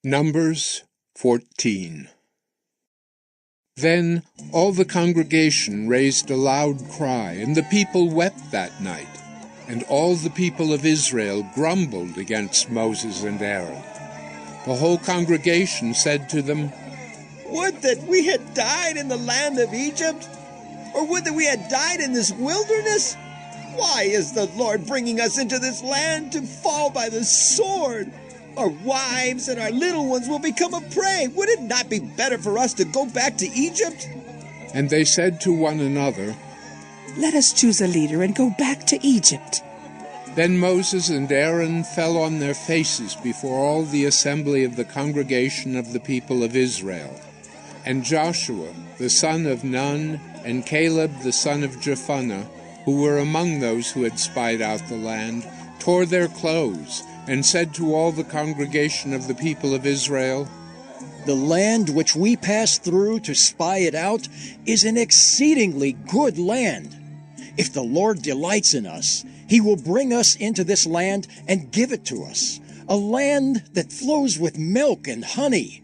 Numbers 14. Then all the congregation raised a loud cry, and the people wept that night. And all the people of Israel grumbled against Moses and Aaron. The whole congregation said to them, "Would that we had died in the land of Egypt, or would that we had died in this wilderness? Why is the Lord bringing us into this land to fall by the sword? Our wives and our little ones will become a prey. Would it not be better for us to go back to Egypt?" And they said to one another, "Let us choose a leader and go back to Egypt." Then Moses and Aaron fell on their faces before all the assembly of the congregation of the people of Israel. And Joshua, the son of Nun, and Caleb, the son of Jephunneh, who were among those who had spied out the land, tore their clothes, and said to all the congregation of the people of Israel, "The land which we passed through to spy it out is an exceedingly good land. If the Lord delights in us, he will bring us into this land and give it to us, a land that flows with milk and honey."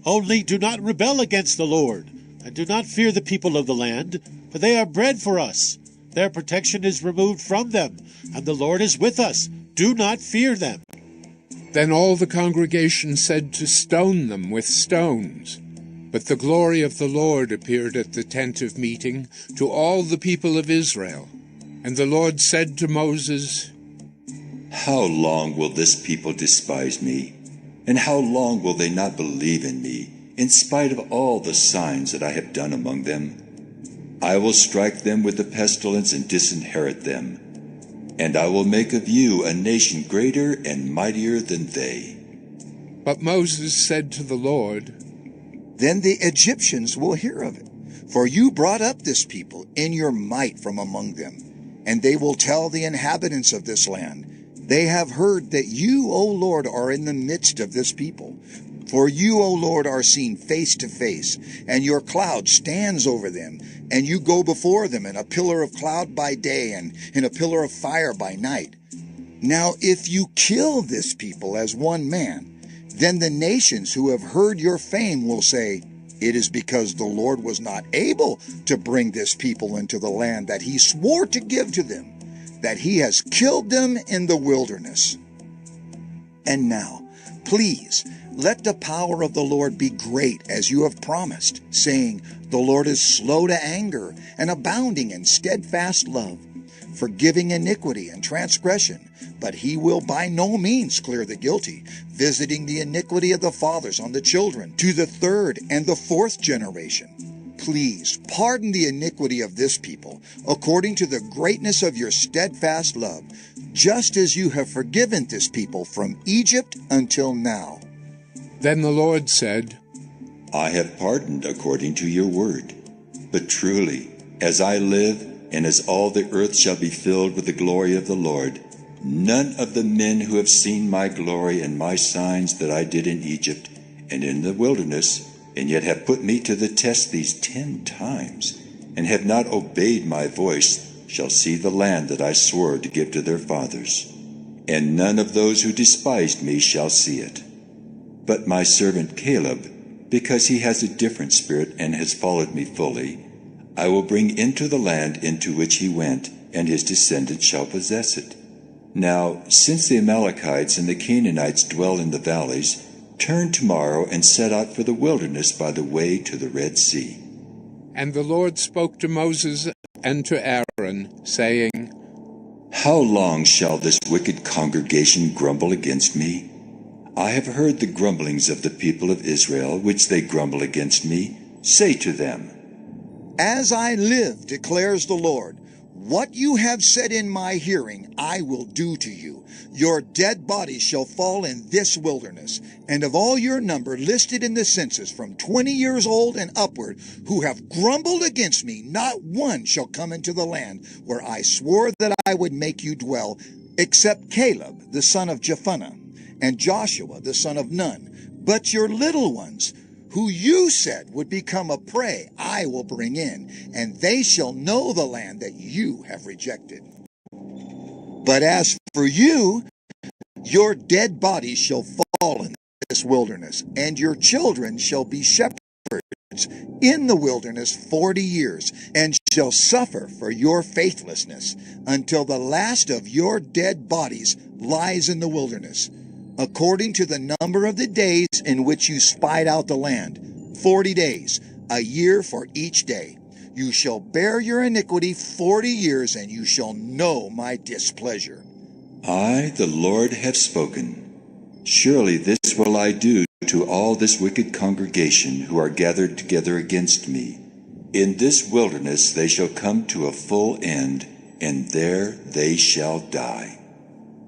Only do not rebel against the Lord, and do not fear the people of the land, for they are bread for us. Their protection is removed from them, and the Lord is with us. Do not fear them. Then all the congregation said to stone them with stones. But the glory of the Lord appeared at the tent of meeting to all the people of Israel. And the Lord said to Moses, "How long will this people despise me? And how long will they not believe in me, in spite of all the signs that I have done among them? I will strike them with the pestilence and disinherit them. And I will make of you a nation greater and mightier than they." But Moses said to the Lord, "Then the Egyptians will hear of it, for you brought up this people in your might from among them, and they will tell the inhabitants of this land, 'They have heard that you, O Lord, are in the midst of this people. For you, O Lord, are seen face to face, and your cloud stands over them, and you go before them in a pillar of cloud by day and in a pillar of fire by night. Now if you kill this people as one man, then the nations who have heard your fame will say, 'It is because the Lord was not able to bring this people into the land that he swore to give to them, that he has killed them in the wilderness.' And now, please, let the power of the Lord be great as you have promised, saying, 'The Lord is slow to anger and abounding in steadfast love, forgiving iniquity and transgression, but he will by no means clear the guilty, visiting the iniquity of the fathers on the children to the third and the fourth generation. Please pardon the iniquity of this people, according to the greatness of your steadfast love, just as you have forgiven this people from Egypt until now.'" Then the Lord said, "I have pardoned according to your word. But truly, as I live, and as all the earth shall be filled with the glory of the Lord, none of the men who have seen my glory and my signs that I did in Egypt and in the wilderness, and yet have put me to the test these 10 times, and have not obeyed my voice, shall see the land that I swore to give to their fathers. And none of those who despised me shall see it. But my servant Caleb, because he has a different spirit and has followed me fully, I will bring into the land into which he went, and his descendants shall possess it. Now, since the Amalekites and the Canaanites dwell in the valleys, turn tomorrow and set out for the wilderness by the way to the Red Sea." And the Lord spoke to Moses and to Aaron, saying, "How long shall this wicked congregation grumble against me? I have heard the grumblings of the people of Israel, which they grumble against me. Say to them, 'As I live, declares the Lord, what you have said in my hearing I will do to you. Your dead bodies shall fall in this wilderness, and of all your number listed in the census from 20 years old and upward, who have grumbled against me, not one shall come into the land where I swore that I would make you dwell, except Caleb the son of Jephunneh, and Joshua the son of Nun. But your little ones, who you said would become a prey, I will bring in, and they shall know the land that you have rejected. But as for you, your dead bodies shall fall in this wilderness, and your children shall be shepherds in the wilderness 40 years, and shall suffer for your faithlessness, until the last of your dead bodies lies in the wilderness, according to the number of the days in which you spied out the land, 40 days, a year for each day. You shall bear your iniquity 40 years, and you shall know my displeasure. I, the Lord, have spoken. Surely this will I do to all this wicked congregation who are gathered together against me. In this wilderness they shall come to a full end, and there they shall die.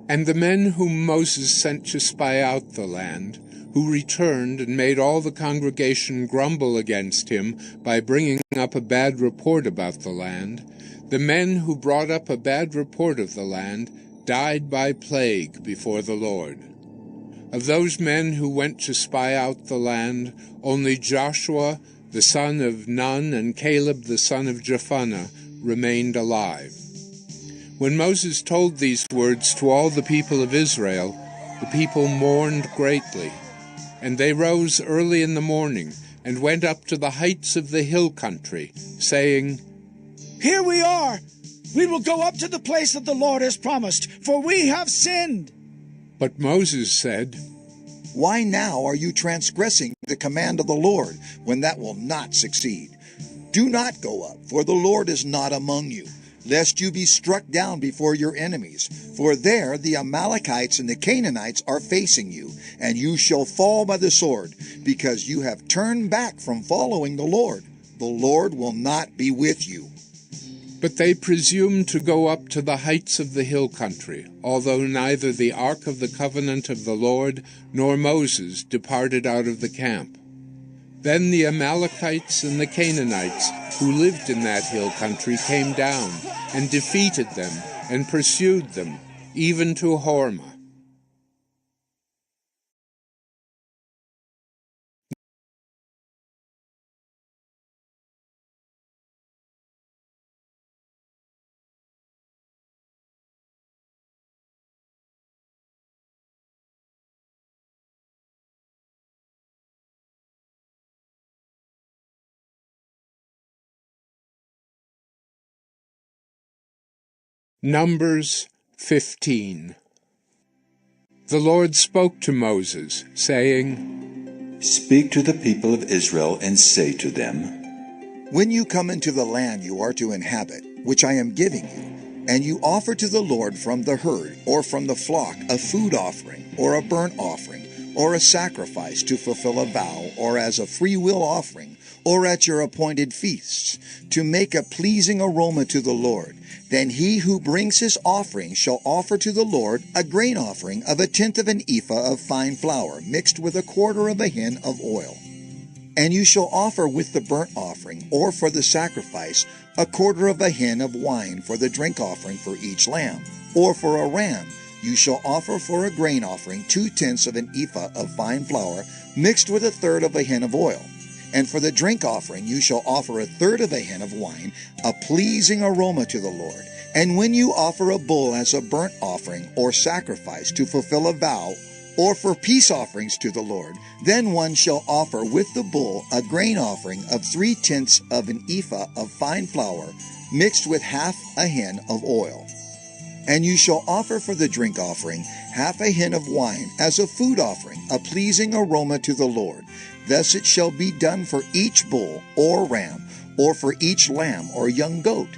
And the men whom Moses sent to spy out the land, who returned and made all the congregation grumble against him by bringing up a bad report about the land, the men who brought up a bad report of the land died by plague before the Lord. Of those men who went to spy out the land, only Joshua the son of Nun and Caleb the son of Jephunneh remained alive. When Moses told these words to all the people of Israel, the people mourned greatly. And they rose early in the morning and went up to the heights of the hill country, saying, Here we are! We will go up to the place that the Lord has promised, for we have sinned. But Moses said, Why now are you transgressing the command of the Lord, when that will not succeed? Do not go up, for the Lord is not among you, lest you be struck down before your enemies. For there the Amalekites and the Canaanites are facing you, and you shall fall by the sword, because you have turned back from following the Lord. The Lord will not be with you. But they presumed to go up to the heights of the hill country, although neither the ark of the covenant of the Lord nor Moses departed out of the camp. Then the Amalekites and the Canaanites who lived in that hill country came down and defeated them and pursued them, even to Hormah. Numbers 15. The Lord spoke to Moses, saying, Speak to the people of Israel and say to them, When you come into the land you are to inhabit, which I am giving you, and you offer to the Lord from the herd or from the flock a food offering or a burnt offering or a sacrifice to fulfill a vow or as a freewill offering or at your appointed feasts, to make a pleasing aroma to the Lord, then he who brings his offering shall offer to the Lord a grain offering of 1/10 of an ephah of fine flour, mixed with 1/4 of a hin of oil. And you shall offer with the burnt offering, or for the sacrifice, 1/4 of a hin of wine for the drink offering for each lamb, or for a ram. You shall offer for a grain offering 2/10 of an ephah of fine flour, mixed with 1/3 of a hin of oil. And for the drink offering you shall offer 1/3 of a hin of wine, a pleasing aroma to the Lord. And when you offer a bull as a burnt offering or sacrifice to fulfill a vow, or for peace offerings to the Lord, then one shall offer with the bull a grain offering of 3/10 of an ephah of fine flour, mixed with 1/2 a hin of oil. And you shall offer for the drink offering 1/2 a hin of wine as a food offering, a pleasing aroma to the Lord. Thus it shall be done for each bull or ram, or for each lamb or young goat.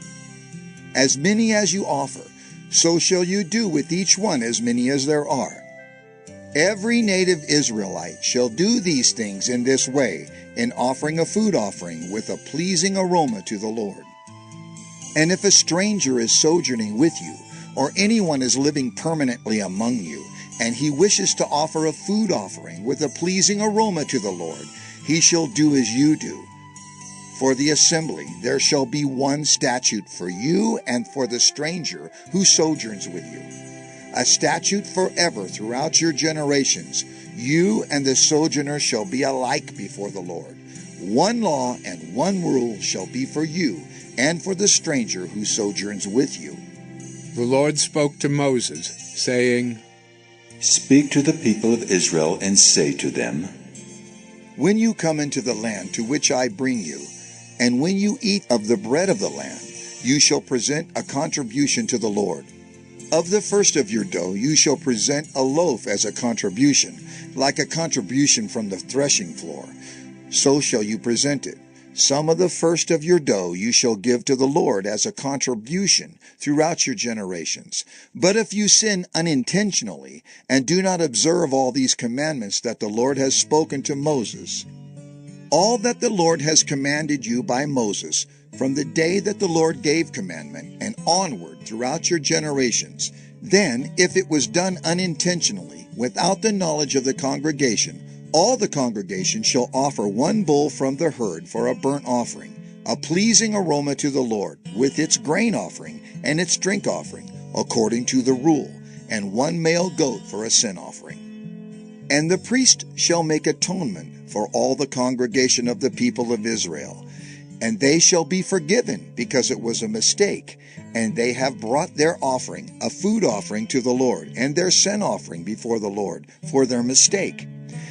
As many as you offer, so shall you do with each one as many as there are. Every native Israelite shall do these things in this way, in offering a food offering with a pleasing aroma to the Lord. And if a stranger is sojourning with you, or anyone is living permanently among you, and he wishes to offer a food offering with a pleasing aroma to the Lord, he shall do as you do. For the assembly there shall be one statute for you and for the stranger who sojourns with you, a statute forever throughout your generations. You and the sojourner shall be alike before the Lord. One law and one rule shall be for you and for the stranger who sojourns with you. The Lord spoke to Moses, saying, Speak to the people of Israel and say to them, When you come into the land to which I bring you, and when you eat of the bread of the land, you shall present a contribution to the Lord. Of the first of your dough you shall present a loaf as a contribution, like a contribution from the threshing floor. So shall you present it. Some of the first of your dough you shall give to the Lord as a contribution throughout your generations. But if you sin unintentionally, and do not observe all these commandments that the Lord has spoken to Moses, all that the Lord has commanded you by Moses, from the day that the Lord gave commandment, and onward throughout your generations, then, if it was done unintentionally, without the knowledge of the congregation, all the congregation shall offer one bull from the herd for a burnt offering, a pleasing aroma to the Lord, with its grain offering and its drink offering, according to the rule, and one male goat for a sin offering. And the priest shall make atonement for all the congregation of the people of Israel, and they shall be forgiven, because it was a mistake, and they have brought their offering, a food offering to the Lord, and their sin offering before the Lord, for their mistake.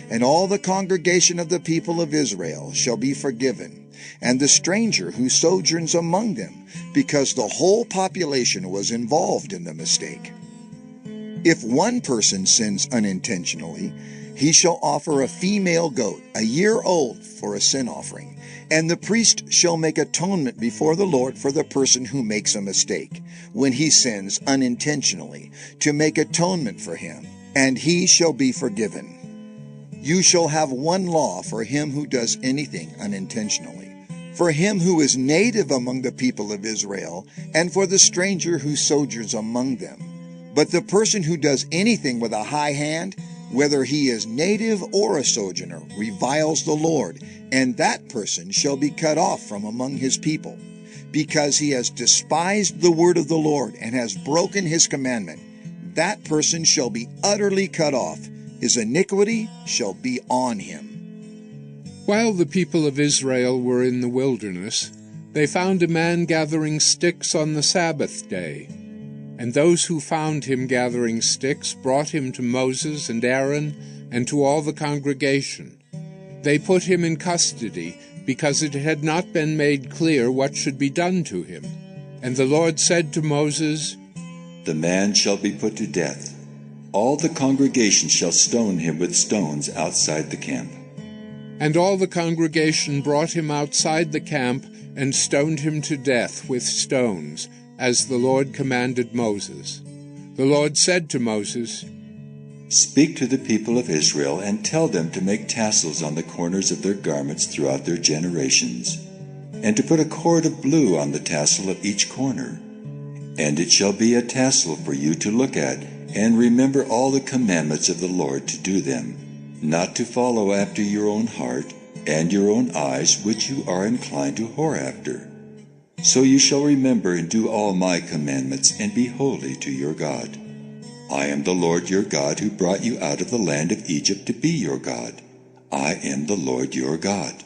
And all the congregation of the people of Israel shall be forgiven, and the stranger who sojourns among them, because the whole population was involved in the mistake. If one person sins unintentionally, he shall offer a female goat, a year old, for a sin offering, and the priest shall make atonement before the Lord for the person who makes a mistake, when he sins unintentionally, to make atonement for him, and he shall be forgiven. You shall have one law for him who does anything unintentionally, for him who is native among the people of Israel, and for the stranger who sojourns among them. But the person who does anything with a high hand, whether he is native or a sojourner, reviles the Lord, and that person shall be cut off from among his people, because he has despised the word of the Lord and has broken his commandment. That person shall be utterly cut off. His iniquity shall be on him. While the people of Israel were in the wilderness, they found a man gathering sticks on the Sabbath day. And those who found him gathering sticks brought him to Moses and Aaron and to all the congregation. They put him in custody, because it had not been made clear what should be done to him. And the Lord said to Moses, The man shall be put to death. All the congregation shall stone him with stones outside the camp. And all the congregation brought him outside the camp and stoned him to death with stones, as the Lord commanded Moses. The Lord said to Moses, Speak to the people of Israel and tell them to make tassels on the corners of their garments throughout their generations, and to put a cord of blue on the tassel of each corner. And it shall be a tassel for you to look at, and remember all the commandments of the Lord to do them, not to follow after your own heart and your own eyes, which you are inclined to whore after. So you shall remember and do all my commandments, and be holy to your God. I am the Lord your God, who brought you out of the land of Egypt to be your God. I am the Lord your God.